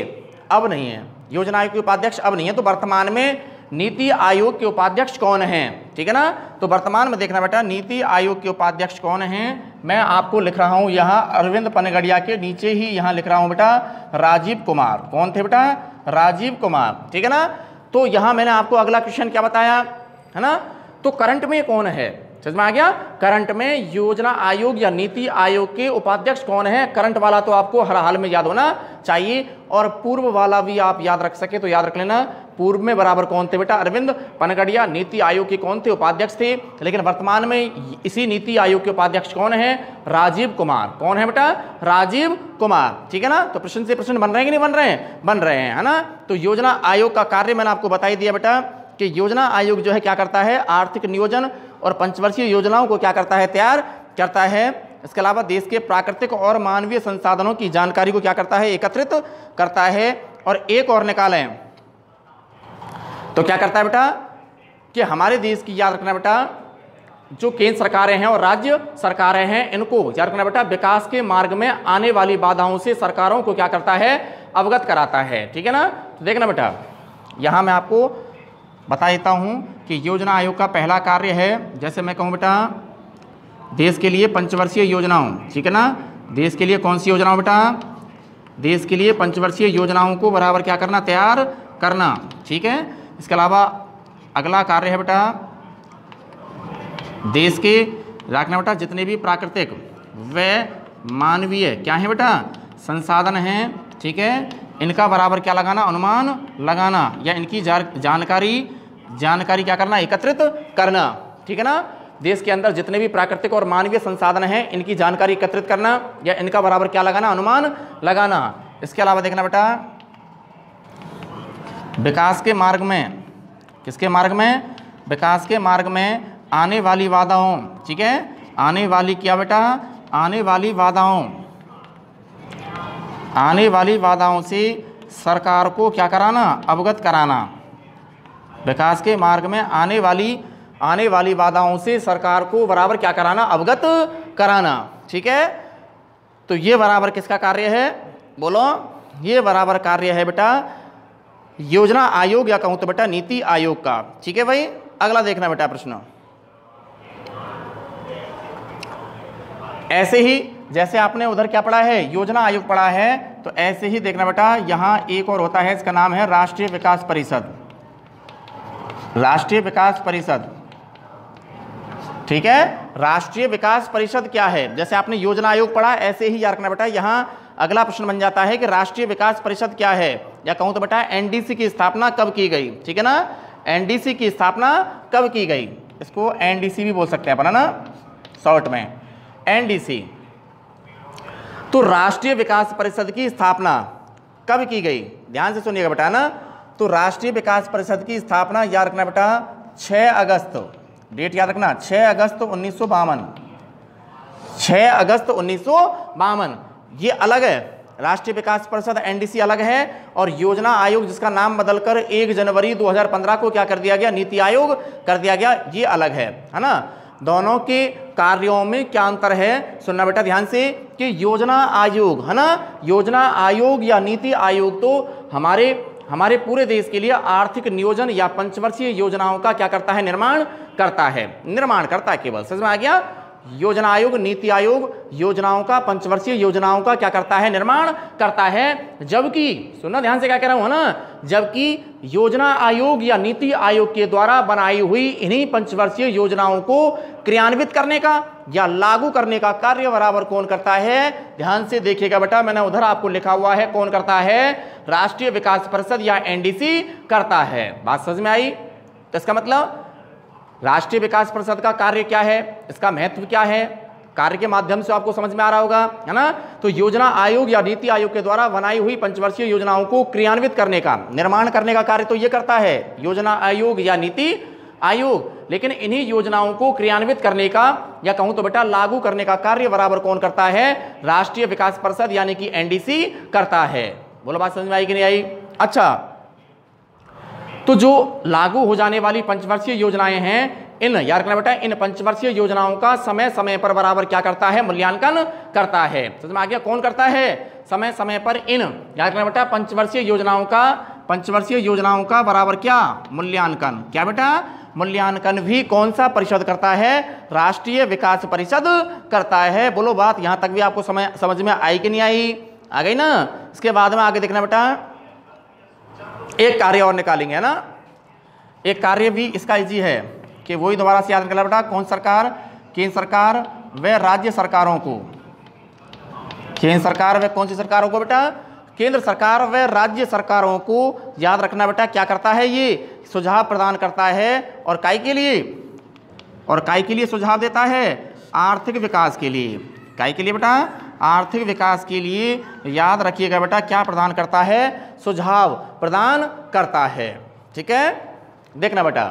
अब नहीं है, योजना आयोग के उपाध्यक्ष अब नहीं है। तो वर्तमान में नीति आयोग के उपाध्यक्ष कौन हैं, ठीक है ना। तो वर्तमान में देखना बेटा नीति आयोग के उपाध्यक्ष कौन हैं, मैं आपको लिख रहा हूं यहां अरविंद पनगड़िया के नीचे ही यहां लिख रहा हूं बेटा राजीव कुमार। कौन थे बेटा, राजीव कुमार, ठीक है ना। तो यहां मैंने आपको अगला क्वेश्चन क्या बताया है ना, तो करंट में कौन है, समझ में आ गया। करंट में योजना आयोग या नीति आयोग के उपाध्यक्ष कौन है, करंट वाला तो आपको हर हाल में याद होना चाहिए, और पूर्व वाला भी आप याद रख सके तो याद रख लेना। पूर्व में बराबर कौन थे बेटा, अरविंद पनगड़िया, नीति आयोग के कौन थे, उपाध्यक्ष थे। लेकिन वर्तमान में इसी नीति आयोग के उपाध्यक्ष कौन है, राजीव कुमार। कौन है बेटा, राजीव कुमार, ठीक है ना। तो प्रश्न से प्रश्न बन रहे हैं कि नहीं बन रहे हैं, बन रहे हैं, है ना। तो योजना आयोग का कार्य मैंने आपको बता ही दिया बेटा कि योजना आयोग जो है क्या करता है, आर्थिक नियोजन और पंचवर्षीय योजनाओं को क्या करता है, तैयार करता है। इसके अलावा देश के प्राकृतिक और मानवीय संसाधनों की जानकारी को क्या करता है, एकत्रित करता है। और एक और निकालें तो क्या करता है बेटा कि हमारे देश की याद रखना बेटा जो केंद्र सरकारें हैं और राज्य सरकारें हैं, इनको याद रखना बेटा विकास के मार्ग में आने वाली बाधाओं से सरकारों को क्या करता है, अवगत कराता है, ठीक है ना। तो देखना बेटा यहाँ मैं आपको बता देता हूँ कि योजना आयोग का पहला कार्य है, जैसे मैं कहूँ बेटा देश के लिए पंचवर्षीय योजनाओं, ठीक है ना। देश के लिए कौन सी योजनाओं बेटा, देश के लिए पंचवर्षीय योजनाओं को बराबर क्या करना, तैयार करना, ठीक है। इसके अलावा अगला कार्य है बेटा देश के रखना बेटा जितने भी प्राकृतिक व मानवीय क्या है बेटा संसाधन हैं, ठीक है, इनका बराबर क्या लगाना, अनुमान लगाना, या इनकी जानकारी क्या करना, एकत्रित करना, ठीक है ना। देश के अंदर जितने भी प्राकृतिक और मानवीय संसाधन हैं इनकी जानकारी एकत्रित करना या इनका बराबर क्या लगाना, अनुमान लगाना। इसके अलावा देखना बेटा विकास के मार्ग में, किसके मार्ग में, विकास के मार्ग में आने वाली बाधाओं, ठीक है, आने वाली क्या बेटा, आने वाली बाधाओं से सरकार को क्या कराना, अवगत कराना। विकास के मार्ग में आने वाली बाधाओं से सरकार को बराबर क्या कराना, अवगत कराना, ठीक है। तो ये बराबर किसका कार्य है, बोलो, ये बराबर कार्य है बेटा योजना आयोग या कहूं तो बेटा नीति आयोग का, ठीक है भाई। अगला देखना बेटा प्रश्न, ऐसे ही जैसे आपने उधर क्या पढ़ा है, योजना आयोग पढ़ा है, तो ऐसे ही देखना बेटा, यहाँ एक और होता है, इसका नाम है राष्ट्रीय विकास परिषद, राष्ट्रीय विकास परिषद। ठीक है, राष्ट्रीय विकास परिषद क्या है? जैसे आपने योजना आयोग पढ़ा, ऐसे ही याद रखना बेटा, यहाँ अगला प्रश्न बन जाता है कि राष्ट्रीय विकास परिषद क्या है, या कहूं तो बेटा एनडीसी की स्थापना कब की गई। ठीक है ना, एनडीसी की स्थापना कब की गई, इसको एनडीसी भी बोल सकते हैं अपन, है ना, शॉर्ट में एनडीसी। तो राष्ट्रीय विकास परिषद की स्थापना कब की गई, ध्यान से सुनिएगा बेटा ना। तो राष्ट्रीय विकास परिषद की स्थापना याद रखना बेटा 6 अगस्त, डेट याद रखना 6 अगस्त 1952, 6 अगस्त 1952। ये अलग है, राष्ट्रीय विकास परिषद एनडीसी अलग है, और योजना आयोग जिसका नाम बदलकर 1 जनवरी 2015 को क्या कर दिया गया, नीति आयोग कर दिया गया, ये अलग है ना। दोनों के कार्यों में क्या अंतर है, सुनना बेटा ध्यान से, कि योजना आयोग है ना, योजना आयोग या नीति आयोग तो हमारे पूरे देश के लिए आर्थिक नियोजन या पंचवर्षीय योजनाओं का क्या करता है, निर्माण करता है केवल, समझ में आ गया। योजना आयोग, नीति आयोग योजनाओं का, पंचवर्षीय योजनाओं का क्या करता है, निर्माण करता है। जबकि सुनना ध्यान से क्या कह रहा हूं ना, जबकि योजना आयोग या नीति आयोग के द्वारा बनाई हुई इन्हीं पंचवर्षीय योजनाओं को क्रियान्वित करने का या लागू करने का कार्य बराबर कौन करता है, ध्यान से देखिएगा बेटा, मैंने उधर आपको लिखा हुआ है कौन करता है, राष्ट्रीय विकास परिषद या एनडीसी करता है। बात समझ में आई? तो इसका मतलब राष्ट्रीय विकास परिषद का कार्य क्या है, इसका महत्व क्या है, कार्य के माध्यम से आपको समझ में आ रहा होगा, है ना। तो योजना आयोग या नीति आयोग के द्वारा बनाई हुई पंचवर्षीय योजनाओं को क्रियान्वित करने का, निर्माण करने का कार्य तो ये करता है योजना आयोग या नीति आयोग, लेकिन इन्हीं योजनाओं को क्रियान्वित करने का या कहूं तो बेटा लागू करने का कार्य बराबर कौन करता है, राष्ट्रीय विकास परिषद यानी कि एनडीसी करता है। बोलो बात समझ में आई कि नहीं आई? अच्छा, तो जो लागू हो जाने वाली पंचवर्षीय योजनाएं हैं, इन याद रखना बेटा, इन पंचवर्षीय योजनाओं का समय समय पर बराबर क्या करता है, मूल्यांकन करता है। समझ में आ गया, कौन करता है, समय समय पर इन याद रखना बेटा पंचवर्षीय योजनाओं का बराबर क्या, मूल्यांकन। क्या बेटा, मूल्यांकन भी कौन सा परिषद करता है, राष्ट्रीय विकास परिषद करता है। बोलो बात यहां तक भी आपको समझ में आई कि नहीं आई? आ गई ना। इसके बाद में आगे देखना बेटा, एक कार्य और निकालेंगे, है ना। एक कार्य भी इसका इजी है कि वही दोबारा से याद निकाला बेटा, कौन सरकार, केंद्र सरकार व राज्य सरकारों को, केंद्र सरकार व कौन सी सरकारों को बेटा, केंद्र सरकार व राज्य सरकारों को याद रखना बेटा क्या करता है, ये सुझाव प्रदान करता है, और काय के लिए सुझाव देता है, आर्थिक विकास के लिए। काय के लिए बेटा, आर्थिक विकास के लिए याद रखिएगा बेटा क्या प्रदान करता है, सुझाव प्रदान करता है। ठीक है, देखना बेटा,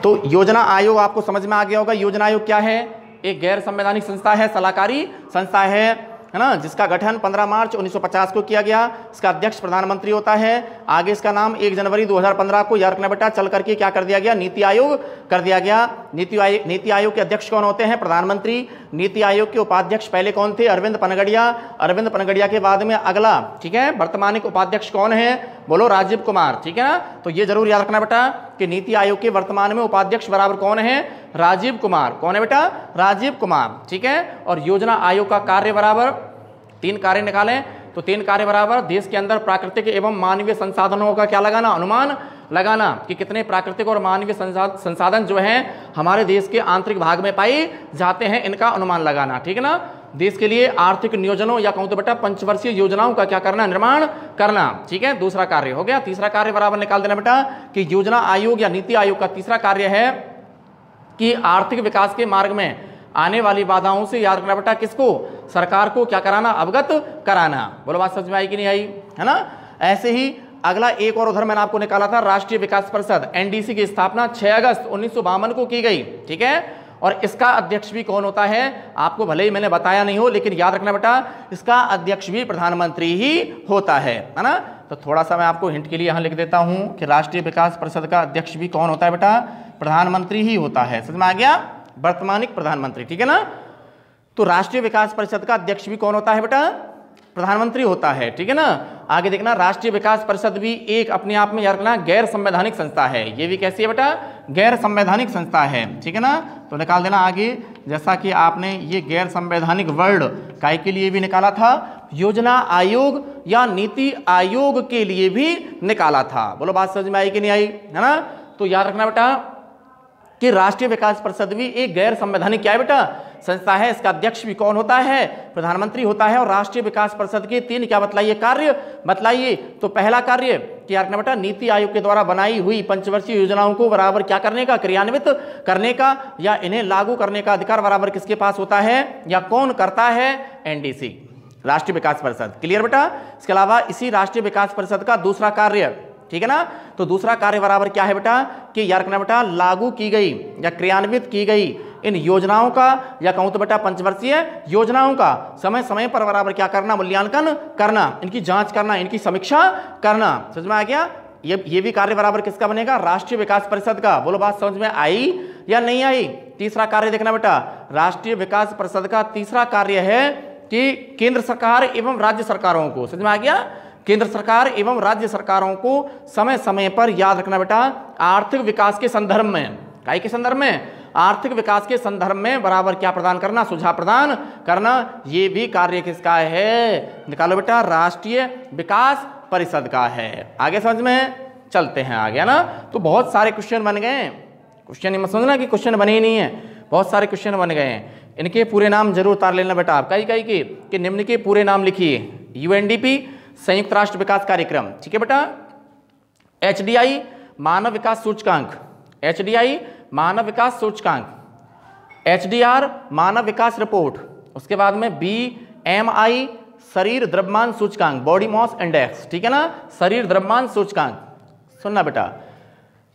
तो योजना आयोग आपको समझ में आ गया होगा। योजना आयोग क्या है, एक गैर संवैधानिक संस्था है, सलाहकारी संस्था है ना, जिसका गठन 15 मार्च 1950 को किया गया। इसका अध्यक्ष प्रधानमंत्री होता है। आगे इसका नाम 1 जनवरी 2015 को याद रखना बेटा चल करके क्या कर दिया गया, नीति आयोग कर दिया गया। नीति आयोग के अध्यक्ष कौन होते हैं, प्रधानमंत्री। नीति आयोग के उपाध्यक्ष पहले कौन थे, अरविंद पनगड़िया। अरविंद पनगड़िया के बाद में अगला, ठीक है, वर्तमान उपाध्यक्ष कौन है, बोलो राजीव कुमार। ठीक है ना, तो ये जरूर याद रखना बेटा कि नीति आयोग के वर्तमान में उपाध्यक्ष बराबर कौन है, राजीव कुमार। कौन है बेटा, राजीव कुमार। ठीक है, और योजना आयोग का कार्य बराबर 3 कार्य निकालें तो 3 कार्य बराबर देश के अंदर प्राकृतिक एवं मानवीय संसाधनों का क्या लगाना, अनुमान लगाना कि कितने प्राकृतिक और मानवीय संसाधन जो हैं हमारे देश के आंतरिक भाग में पाए जाते हैं, इनका अनुमान लगाना। ठीक है ना, देश के लिए आर्थिक नियोजनों या कहूं तो बेटा पंचवर्षीय योजनाओं का क्या करना, निर्माण करना। ठीक है, दूसरा कार्य हो गया। तीसरा कार्य बराबर निकाल देना बेटा कि योजना आयोग या नीति आयोग का तीसरा कार्य है कि आर्थिक विकास के मार्ग में आने वाली बाधाओं से याद रखना बेटा किसको, सरकार को क्या कराना, अवगत कराना। बोलो बात समझ में आई कि नहीं आई, है ना। ऐसे ही अगला एक और उधर मैंने आपको निकाला था, राष्ट्रीय विकास परिषद एनडीसी की स्थापना 6 अगस्त 1952 को की गई। ठीक है, और इसका अध्यक्ष भी कौन होता है, आपको भले ही मैंने बताया नहीं हो, लेकिन याद रखना बेटा इसका अध्यक्ष भी प्रधानमंत्री ही होता है ना। तो थोड़ा सा मैं आपको हिंट के लिए यहाँ लिख देता हूँ कि राष्ट्रीय विकास परिषद का अध्यक्ष भी कौन होता है बेटा, प्रधानमंत्री ही होता है। समझ में आ गया, वर्तमानिक प्रधानमंत्री। ठीक है ना, तो राष्ट्रीय विकास परिषद का अध्यक्ष भी कौन होता है बेटा, प्रधानमंत्री होता है, ठीक है ना। आगे देखना, राष्ट्रीय विकास परिषद भी एक अपने आप में याद रखना गैर संवैधानिक संस्था है। ये भी कैसी है बेटा, गैर संवैधानिक संस्था है, ठीक है ना। तो निकाल देना आगे, जैसा कि आपने ये गैर संवैधानिक वर्ड काय के लिए भी निकाला था, योजना आयोग या नीति आयोग के लिए भी निकाला था। बोलो बात समझ में आई कि नहीं आई, है ना। तो याद रखना बेटा कि राष्ट्रीय विकास परिषद भी एक गैर संवैधानिक क्या है बेटा, संस्था है। इसका अध्यक्ष भी कौन होता है, प्रधानमंत्री होता है। और राष्ट्रीय विकास परिषद के 3 क्या बतलाइए, कार्य बतलाइए। तो पहला कार्य क्या रखना बेटा, नीति आयोग के द्वारा बनाई हुई पंचवर्षीय योजनाओं को बराबर क्या करने का, क्रियान्वित करने का या इन्हें लागू करने का अधिकार बराबर किसके पास होता है या कौन करता है, एनडीसी, राष्ट्रीय विकास परिषद। क्लियर बेटा। इसके अलावा इसी राष्ट्रीय विकास परिषद का दूसरा कार्य, ठीक है ना, तो दूसरा कार्य बराबर क्या है बेटा कि याद रखना बेटा, लागू की गई या क्रियान्वित की गई इन योजनाओं का या कहूं तो बेटा पंचवर्षीय योजनाओं का समय समय पर बराबर क्या करना, मूल्यांकन करना, इनकी जांच करना, इनकी समीक्षा करना। समझ में आ गया। ये भी कार्य बराबर किसका बनेगा, राष्ट्रीय विकास परिषद का। बोलो बात समझ में आई या नहीं आई। तीसरा कार्य देखना बेटा, राष्ट्रीय विकास परिषद का तीसरा कार्य है कि केंद्र सरकार एवं राज्य सरकारों को, समझ में आ गया, केंद्र सरकार एवं राज्य सरकारों को समय समय पर याद रखना बेटा, आर्थिक विकास के संदर्भ में, काय के संदर्भ में, आर्थिक विकास के संदर्भ में बराबर क्या प्रदान करना, सुझाव प्रदान करना। ये भी कार्य किसका है, निकालो बेटा, राष्ट्रीय विकास परिषद का है। आगे समझ में चलते हैं आगे ना। तो बहुत सारे क्वेश्चन बन गए, क्वेश्चन मत समझना कि क्वेश्चन बने ही नहीं है, बहुत सारे क्वेश्चन बन गए हैं। इनके पूरे नाम जरूर उतार लेना बेटा आप, कई कि निम्न के पूरे नाम लिखिए। यूएनडीपी संयुक्त राष्ट्र विकास कार्यक्रम, ठीक है बेटा। एचडीआई मानव विकास सूचकांक, एचडीआई मानव विकास सूचकांक, एचडीआर मानव विकास रिपोर्ट, उसके बाद में बीएमआई शरीर द्रव्यमान सूचकांक, बॉडी मास इंडेक्स, ठीक है ना, शरीर द्रव्यमान सूचकांक। सुनना बेटा,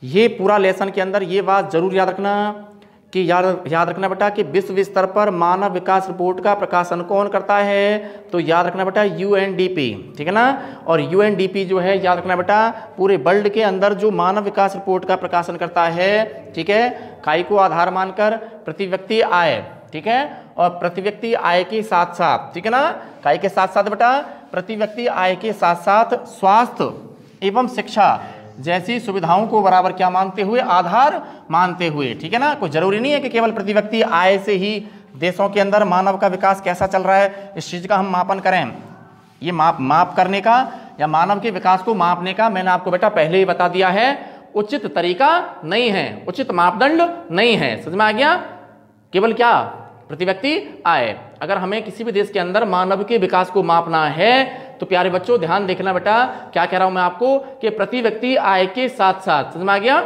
ये पूरा लेसन के अंदर ये बात जरूर याद रखना कि याद रखना बेटा कि विश्व स्तर पर मानव विकास रिपोर्ट का प्रकाशन कौन करता है, तो याद रखना बेटा यूएनडीपी, ठीक है ना। और यूएनडीपी जो है याद रखना बेटा पूरे वर्ल्ड के अंदर जो मानव विकास रिपोर्ट का प्रकाशन करता है, ठीक है, काय को आधार मानकर प्रति व्यक्ति आय, ठीक है, और प्रति व्यक्ति आय के साथ साथ, ठीक है ना, काय के साथ साथ बेटा प्रति व्यक्ति आय के साथ साथ स्वास्थ्य एवं शिक्षा जैसी सुविधाओं को बराबर क्या मानते हुए, आधार मानते हुए, ठीक है ना। कोई जरूरी नहीं है कि केवल प्रति व्यक्ति आय से ही देशों के अंदर मानव का विकास कैसा चल रहा है इस चीज़ का हम मापन करें। ये माप करने का या मानव के विकास को मापने का मैंने आपको बेटा पहले ही बता दिया है, उचित तरीका नहीं है, उचित मापदंड नहीं है। समझ में आ गया। केवल क्या, प्रति व्यक्ति आय। अगर हमें किसी भी देश के अंदर मानव के विकास को मापना है तो प्यारे बच्चों ध्यान देखना बेटा, क्या कह रहा हूं मैं आपको कि प्रति व्यक्ति आय के साथ साथ, समझ में आ गया,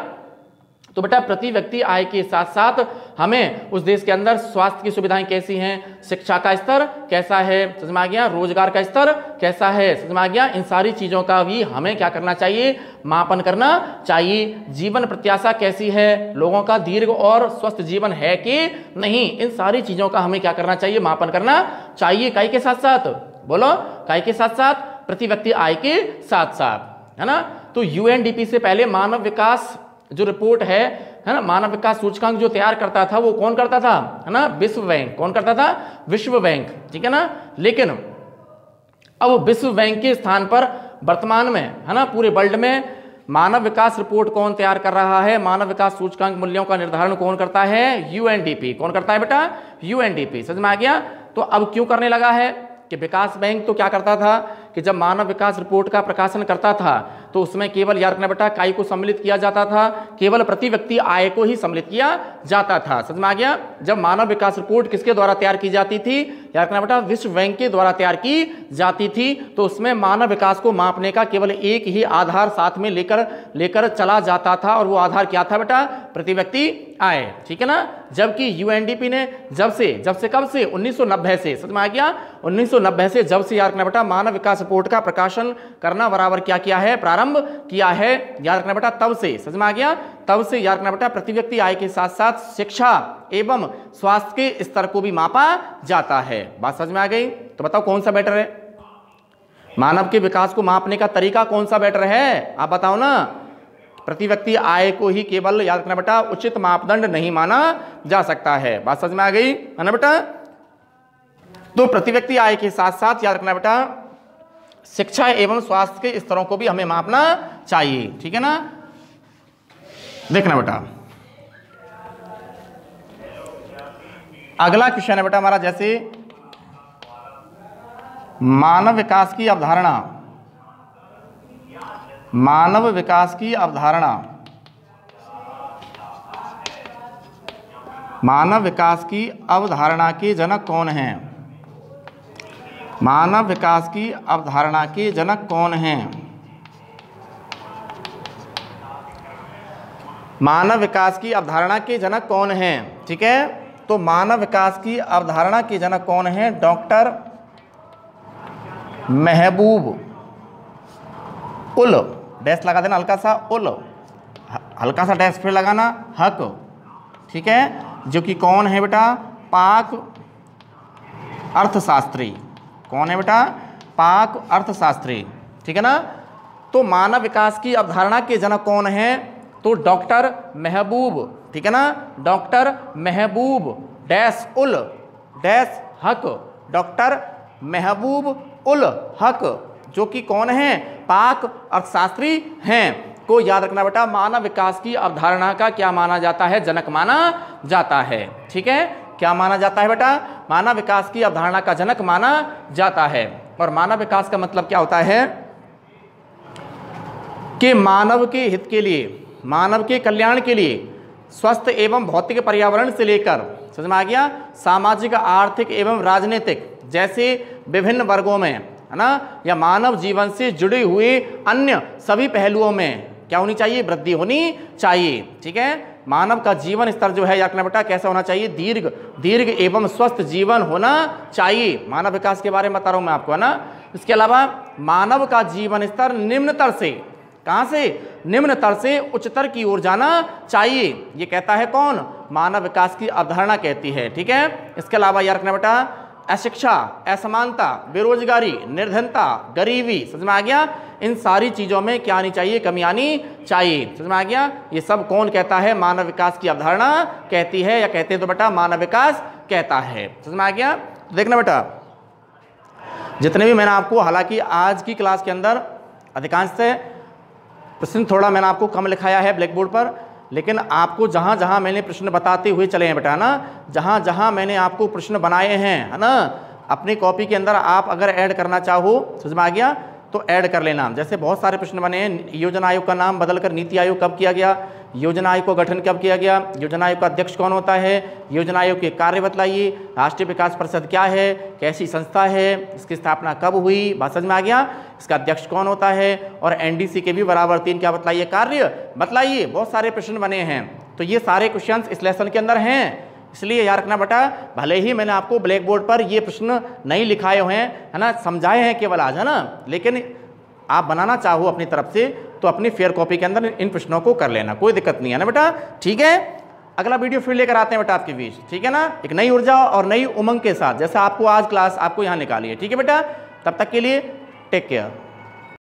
तो बेटा प्रति व्यक्ति आय के साथ साथ हमें उस देश के अंदर स्वास्थ्य की सुविधाएं कैसी हैं, शिक्षा का स्तर कैसा है, समझ में आ गया, रोजगार का स्तर कैसा है, समझ में आ गया, इन सारी चीजों का भी हमें क्या करना चाहिए, मापन करना चाहिए। जीवन प्रत्याशा कैसी है, लोगों का दीर्घ और स्वस्थ जीवन है कि नहीं, इन सारी चीजों का हमें क्या करना चाहिए, मापन करना चाहिए। काय के साथ साथ, बोलो, काय के साथ साथ, प्रति व्यक्ति आय के साथ साथ, है ना। तो यूएनडीपी से पहले मानव विकास जो रिपोर्ट है ना, मानव विकास सूचकांक जो तैयार करता था वो कौन करता था, है ना, विश्व बैंक। कौन करता था, विश्व बैंक, ठीक है ना। लेकिन अब विश्व बैंक के स्थान पर वर्तमान में, है ना, पूरे वर्ल्ड में मानव विकास रिपोर्ट कौन तैयार कर रहा है, मानव विकास सूचकांक मूल्यों का निर्धारण कौन करता है, यूएनडीपी। कौन करता है बेटा, यूएनडीपी। समझ में आ गया। तो अब क्यों करने लगा है कि विकास बैंक तो क्या करता था कि जब मानव विकास रिपोर्ट का प्रकाशन करता था तो उसमें केवल याद रखना बेटा काय को सम्मिलित किया जाता था, केवल प्रति व्यक्ति आय को ही सम्मिलित किया जाता था। समझ में आ गया। जब मानव विकास रिपोर्ट किसके द्वारा तैयार की जाती थी, याद रखना बेटा विश्व बैंक के द्वारा तैयार की जाती थी, तो उसमें मानव विकास को मापने का केवल एक ही आधार साथ में लेकर चला जाता था, और वो आधार क्या था बेटा, प्रति व्यक्ति आय, ठीक है ना। जबकि यूएनडीपी ने जब से कब से, 1990 से, समझ में आ गया, 1990 से जब से याद रखना बेटा मानव विकास रिपोर्ट का प्रकाशन करना बराबर क्या किया है, प्रारंभ किया है, याद रखना बेटा तब से, समझ में आ गया, तब से याद रखना बेटा प्रति व्यक्ति आय के साथ साथ शिक्षा एवं स्वास्थ्य के स्तर को भी मापा जाता है। बात समझ में आ गई। तो बताओ कौन सा बेटर है, मानव के विकास को मापने का तरीका कौन सा बेटर है, आप बताओ ना। प्रति व्यक्ति आय को ही केवल याद रखना बेटा उचित मापदंड नहीं माना जा सकता है। बात समझ में आ गई है ना बेटा। तो प्रति व्यक्ति आय के साथ साथ याद रखना बेटा शिक्षा एवं स्वास्थ्य के स्तरों को भी हमें मापना चाहिए, ठीक है ना। देखना बेटा अगला क्वेश्चन है बेटा हमारा, जैसे मानव विकास की अवधारणा, मानव विकास की अवधारणा, मानव विकास की अवधारणा के जनक कौन हैं? मानव विकास की अवधारणा के जनक कौन हैं? मानव विकास की अवधारणा के जनक कौन हैं? ठीक है, तो मानव विकास की अवधारणा के जनक कौन हैं? डॉक्टर महबूब उल, डैश लगा देना हल्का सा, उल हल्का सा डैश फिर लगाना, हक, ठीक है, जो कि कौन है बेटा? पाक अर्थशास्त्री। कौन है बेटा? पाक अर्थशास्त्री, ठीक है ना। तो मानव विकास की अवधारणा के जनक कौन है? तो डॉक्टर महबूब, ठीक है ना, डॉक्टर महबूब डैश उल डैश हक, डॉक्टर महबूब उल हक, जो कि कौन है? पाक अर्थशास्त्री हैं, को याद रखना बेटा। मानव विकास की अवधारणा का क्या माना जाता है? जनक माना जाता है, ठीक है। क्या माना जाता है बेटा? मानव विकास की अवधारणा का जनक माना जाता है। और मानव विकास का मतलब क्या होता है? कि मानव के हित के लिए, मानव के कल्याण के लिए स्वस्थ एवं भौतिक पर्यावरण से लेकर, समझ में आ गया, सामाजिक आर्थिक एवं राजनीतिक जैसे विभिन्न वर्गों में, है ना, या मानव जीवन से जुड़े हुए अन्य सभी पहलुओं में क्या होनी चाहिए? वृद्धि होनी चाहिए, ठीक है। मानव का जीवन स्तर जो है याद बेटा कैसा होना चाहिए? दीर्घ एवं स्वस्थ जीवन होना चाहिए। मानव विकास के बारे में बता रहा हूं मैं आपको, है ना। इसके अलावा मानव का जीवन स्तर निम्नतर से, कहां से? निम्नतर से उच्चतर की ओर जाना चाहिए। ये कहता है कौन? मानव विकास की अवधारणा कहती है, ठीक है। इसके अलावा याद रखना बेटा अशिक्षा, असमानता, बेरोजगारी, निर्धनता, गरीबी, समझ में आ गया, इन सारी चीजों में क्या आनी चाहिए? कमी आनी चाहिए, समझ में आ गया। ये सब कौन कहता है? मानव विकास की अवधारणा कहती है, या कहते हैं तो बेटा मानव विकास कहता है, समझ में आ गया। देखना बेटा जितने भी मैंने आपको, हालांकि आज की क्लास के अंदर अधिकांश से प्रश्न थोड़ा मैंने आपको कम लिखाया है ब्लैक बोर्ड पर, लेकिन आपको जहाँ जहाँ मैंने प्रश्न बताते हुए चले हैं बेटा, ना, जहाँ जहाँ मैंने आपको प्रश्न बनाए हैं, है ना, अपनी कॉपी के अंदर आप अगर ऐड करना चाहो, समझ में आ गया, तो ऐड कर लेना। जैसे बहुत सारे प्रश्न बने हैं, योजना आयोग का नाम बदलकर नीति आयोग कब किया गया? योजना आयोग का गठन कब किया गया? योजना आयोग का अध्यक्ष कौन होता है? योजना आयोग के कार्य बतलाइए। राष्ट्रीय विकास परिषद क्या है? कैसी संस्था है? इसकी स्थापना कब हुई? बात समझ में आ गया। इसका अध्यक्ष कौन होता है? और एनडीसी के भी बराबर 3 क्या बतलाइए? कार्य बतलाइए। बहुत सारे प्रश्न बने हैं, तो ये सारे क्वेश्चन इस लेसन के अंदर हैं। इसलिए याद रखना बेटा, भले ही मैंने आपको ब्लैक बोर्ड पर ये प्रश्न नहीं लिखाए हुए हैं, है ना, समझाए हैं केवल आज, है ना, लेकिन आप बनाना चाहो अपनी तरफ से तो अपनी फेयर कॉपी के अंदर इन प्रश्नों को कर लेना, कोई दिक्कत नहीं है ना बेटा, ठीक है। अगला वीडियो फिर लेकर आते हैं बेटा आपके बीच, ठीक है ना, एक नई ऊर्जा और नई उमंग के साथ, जैसा आपको आज क्लास आपको यहाँ निकाली है, ठीक है बेटा। तब तक के लिए टेक केयर।